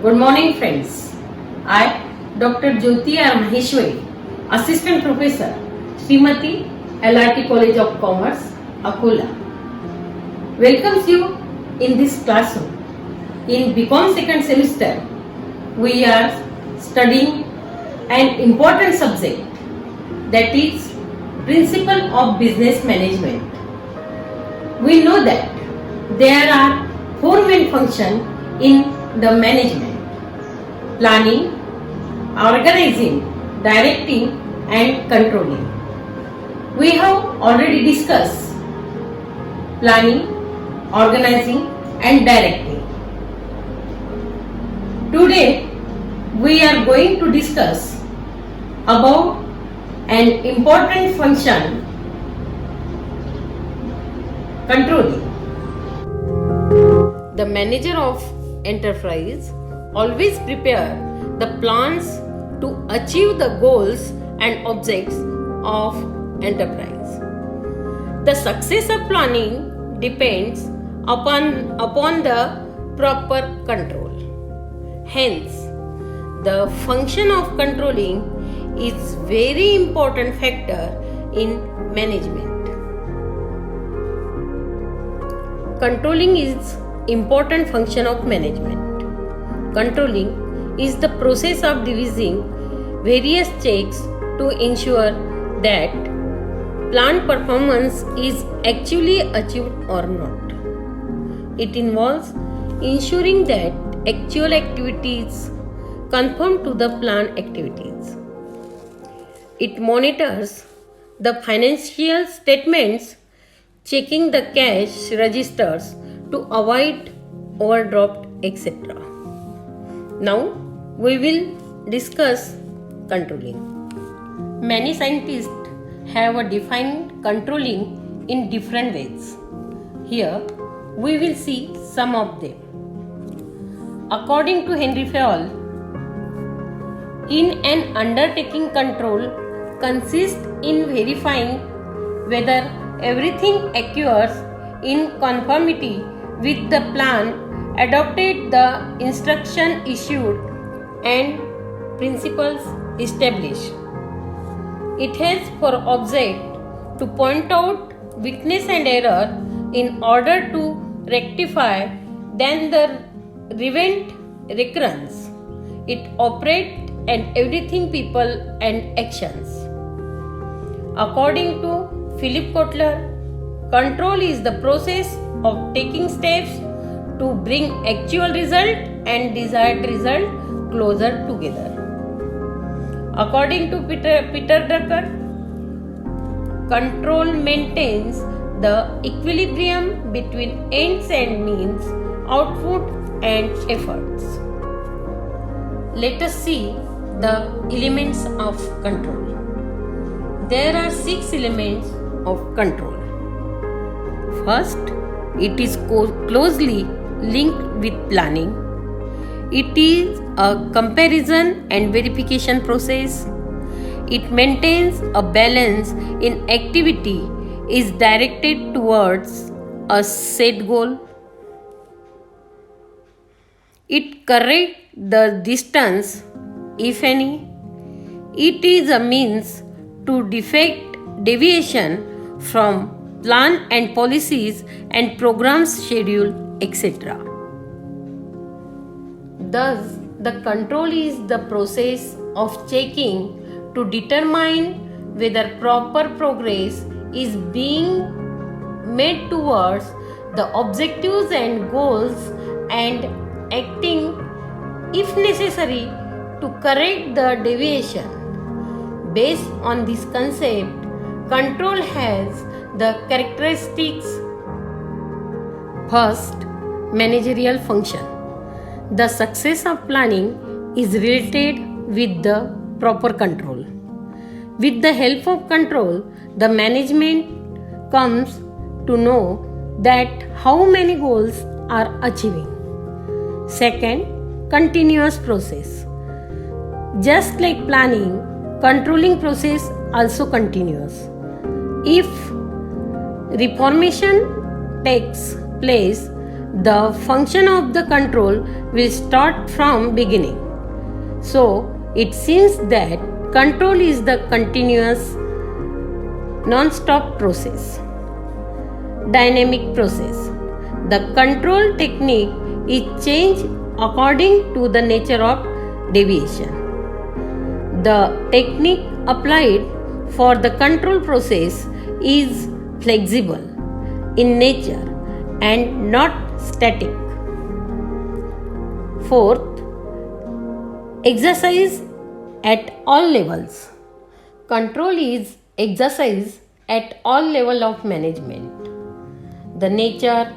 Good morning, friends. I, Dr. Jyoti R. Maheshwari, Assistant Professor, Srimati LRT College of Commerce, Akola, welcomes you in this classroom. In BCom second semester, we are studying an important subject, that is Principle of Business Management. We know that there are four main functions in the management: planning, organizing, directing and controlling. We have already discussed planning, organizing and directing. Today we are going to discuss about an important function, controlling. The manager of enterprise always prepare the plans to achieve the goals and objects of enterprise. The success of planning depends upon the proper control. Hence, the function of controlling is very important factor in management. Controlling is important function of management. Controlling is the process of devising various checks to ensure that planned performance is actually achieved or not. It involves ensuring that actual activities conform to the planned activities. It monitors the financial statements, checking the cash registers to avoid overdraft, etc. Now we will discuss controlling. Many scientists have defined controlling in different ways. Here we will see some of them. According to Henry Fayol, in an undertaking, control consists in verifying whether everything occurs in conformity with the plan adopted, the instruction issued and principles established. It has for object to point out weakness and error in order to rectify, then the prevent recurrence. It operates and everything people and actions. According to Philip Kotler, control is the process of taking steps to bring actual result and desired result closer together. According to Peter Drucker, control maintains the equilibrium between ends and means, output and efforts. Let us see the elements of control. There are 6 elements of control. First, it is closely linked with planning. It is a comparison and verification process. It maintains a balance in activity, is directed towards a set goal. It corrects the distance, if any. It is a means to defect deviation from plan and policies and programs schedule, etc. Thus, the control is the process of checking to determine whether proper progress is being made towards the objectives and goals and acting, if necessary, to correct the deviation. Based on this concept, control has the characteristics. First, managerial function. The success of planning is related with the proper control. With the help of control, the management comes to know that how many goals are achieving. Second, continuous process. Just like planning, controlling process also continuous. If reformation takes place, the function of the control will start from beginning. So it seems that control is the continuous non-stop process. Dynamic process. The control technique is changed according to the nature of deviation. The technique applied for the control process is flexible in nature and not static. Fourth, exercise at all levels. Control is exercise at all levels of management. The nature,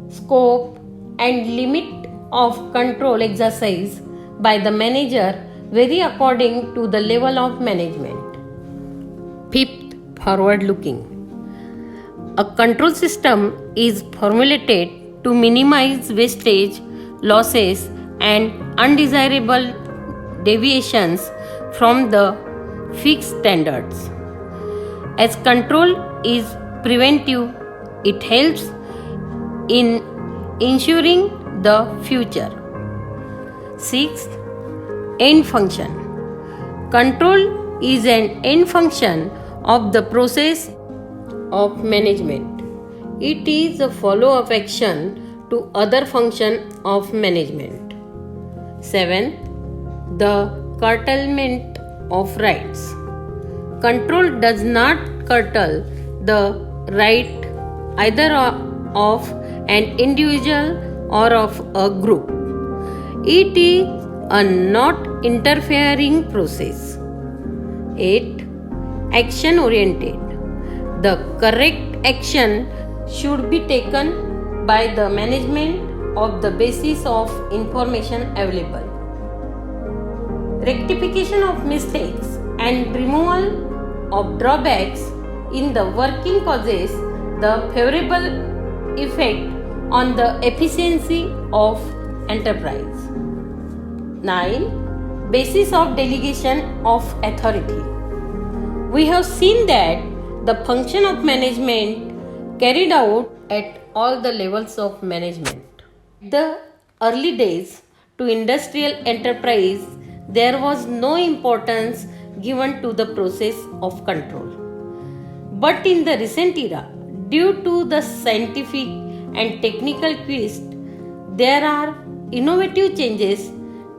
scope, and limit of control exercise by the manager vary according to the level of management. Fifth, forward looking. A control system is formulated to minimize wastage, losses, and undesirable deviations from the fixed standards. As control is preventive, it helps in ensuring the future. Sixth, end function. Control is an end function of the process of management. It is a follow-up action to other function of management. 7. The curtailment of rights. Control does not curtail the right either of an individual or of a group. It is a not interfering process. 8. Action oriented. The correct action should be taken by the management of the basis of information available. Rectification of mistakes and removal of drawbacks in the working causes the favorable effect on the efficiency of enterprise. 9. Basis of delegation of authority. We have seen that the function of management carried out at all the levels of management. The early days to industrial enterprise, there was no importance given to the process of control. But in the recent era, due to the scientific and technical twist, there are innovative changes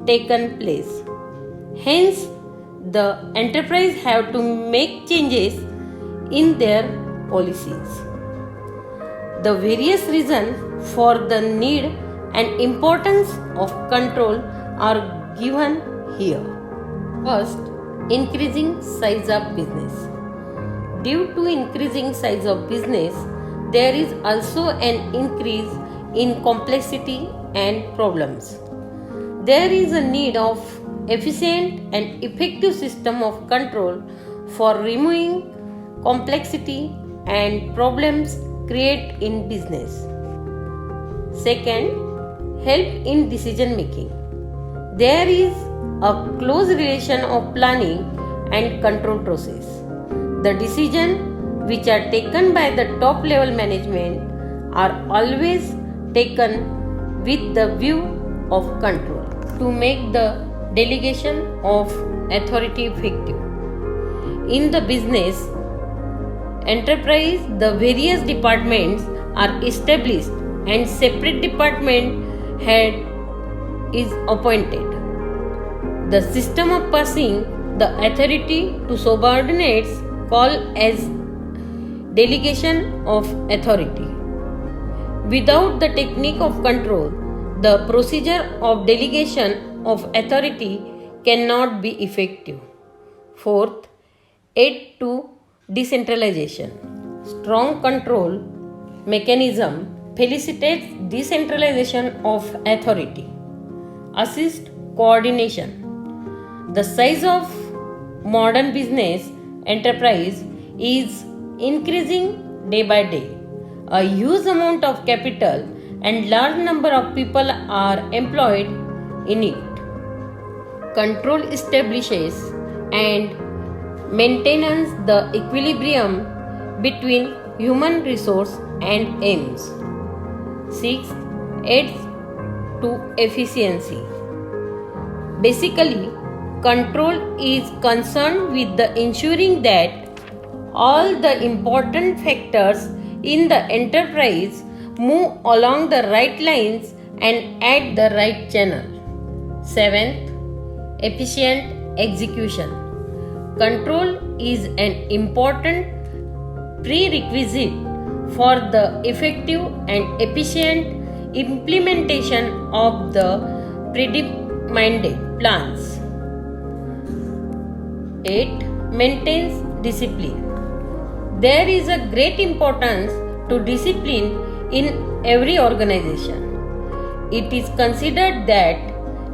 taken place. Hence, the enterprise have to make changes in their policies. The various reasons for the need and importance of control are given here. First, increasing size of business. Due to increasing size of business, there is also an increase in complexity and problems. There is a need of efficient and effective system of control for removing complexity and problems created in business. Second, help in decision making. There is a close relation of planning and control process. The decisions which are taken by the top level management are always taken with the view of control to make the delegation of authority effective. In the business enterprise, the various departments are established and separate department head is appointed. The system of passing the authority to subordinates called as delegation of authority. Without the technique of control, the procedure of delegation of authority cannot be effective. Fourth, aid to decentralization. Strong control mechanism facilitates decentralization of authority. Assist coordination. The size of modern business enterprise is increasing day by day. A huge amount of capital and large number of people are employed in it. Control establishes and maintains the equilibrium between human resource and aims. 6. aids to efficiency. Basically, control is concerned with the ensuring that all the important factors in the enterprise move along the right lines and at the right channel. 7th, efficient execution. Control is an important prerequisite for the effective and efficient implementation of the predetermined plans. 8. Maintains discipline. There is a great importance to discipline in every organization. It is considered that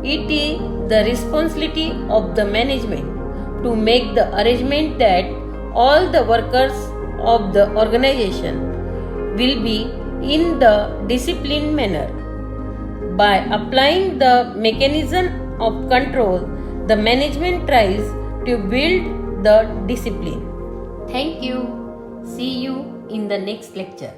it is the responsibility of the management to make the arrangement that all the workers of the organization will be in the disciplined manner. By applying the mechanism of control, the management tries to build the discipline. Thank you. See you in the next lecture.